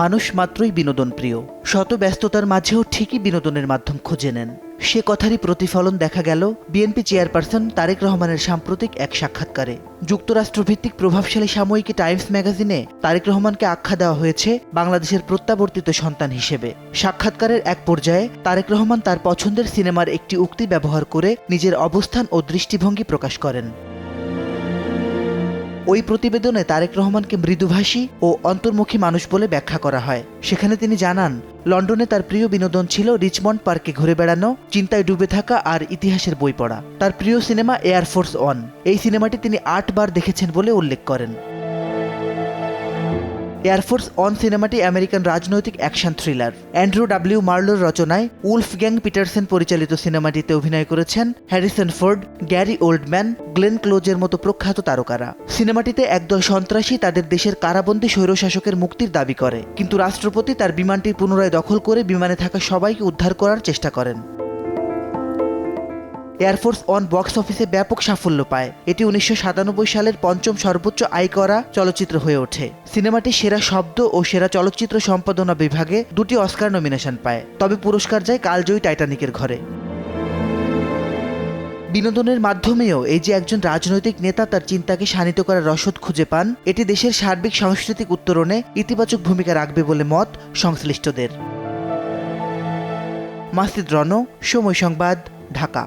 মানুষ মাত্রই বিনোদন প্রিয়, শত ব্যস্ততার মাঝেও ঠিকই বিনোদনের মাধ্যম খুঁজে নেন। সে কথারই প্রতিফলন দেখা গেল বিএনপি চেয়ারপারসন তারেক রহমানের সাম্প্রতিক এক সাক্ষাৎকারে। যুক্তরাষ্ট্রভিত্তিক প্রভাবশালী সাময়িকী টাইমস ম্যাগাজিনে তারেক রহমানকে আখ্যা দেওয়া হয়েছে বাংলাদেশের প্রত্যাবর্তিত সন্তান হিসেবে। সাক্ষাৎকারের এক পর্যায়ে তারেক রহমান তার পছন্দের সিনেমার একটি উক্তি ব্যবহার করে নিজের অবস্থান ও দৃষ্টিভঙ্গি প্রকাশ করেন। ওই প্রতিবেদনে তারেক রহমানকে মৃদুভাষী ও অন্তর্মুখী মানুষ বলে ব্যাখ্যা করা হয়। সেখানে তিনি জানান, লন্ডনে তার প্রিয় বিনোদন ছিল রিচমন্ড পার্কে ঘুরে বেড়ানো, চিন্তায় ডুবে থাকা আর ইতিহাসের বই পড়া। তার প্রিয় সিনেমা এয়ারফোর্স ওয়ান। এই সিনেমাটি তিনি 8 বার দেখেছেন বলে উল্লেখ করেন। এয়ারফোর্স ওয়ান সিনেমাটি আমেরিকান রাজনৈতিক অ্যাকশন থ্রিলার। অ্যান্ড্রু ডাব্লিউ মার্লোর রচনায় উলফগ্যাং পিটারসেন পরিচালিত সিনেমাটিতে অভিনয় করেছেন Harrison Ford, Gary Oldman, Glenn ক্লোজের মতো প্রখ্যাত তারকারা। সিনেমাটিতে একদল সন্ত্রাসী তাদের দেশের কারাবন্দী স্বৈরশাসকের মুক্তির দাবি করে, কিন্তু রাষ্ট্রপতি তার বিমানটি পুনরায় দখল করে বিমানে থাকা সবাইকে উদ্ধার করার চেষ্টা করেন। এয়ারফোর্স ওয়ান বক্স অফিসে ব্যাপক সাফল্য পায়। এটি 1997 সালের পঞ্চম সর্বোচ্চ আয় করা চলচ্চিত্র হয়ে ওঠে। সিনেমাটি সেরা শব্দ ও সেরা চলচ্চিত্র সম্পাদনা বিভাগে 2টি অস্কার নমিনেশন পায়, তবে পুরস্কার যায় কালজয়ী টাইটানিকের ঘরে। বিনোদনের মাধ্যমেও এই যে একজন রাজনৈতিক নেতা তার চিন্তাকে শানিত করার রসদ খুঁজে পান, এটি দেশের সার্বিক সাংস্কৃতিক উত্তরণে ইতিবাচক ভূমিকা রাখবে বলে মত সংশ্লিষ্টদের। মাসিদ রণ, সময় সংবাদ, ঢাকা।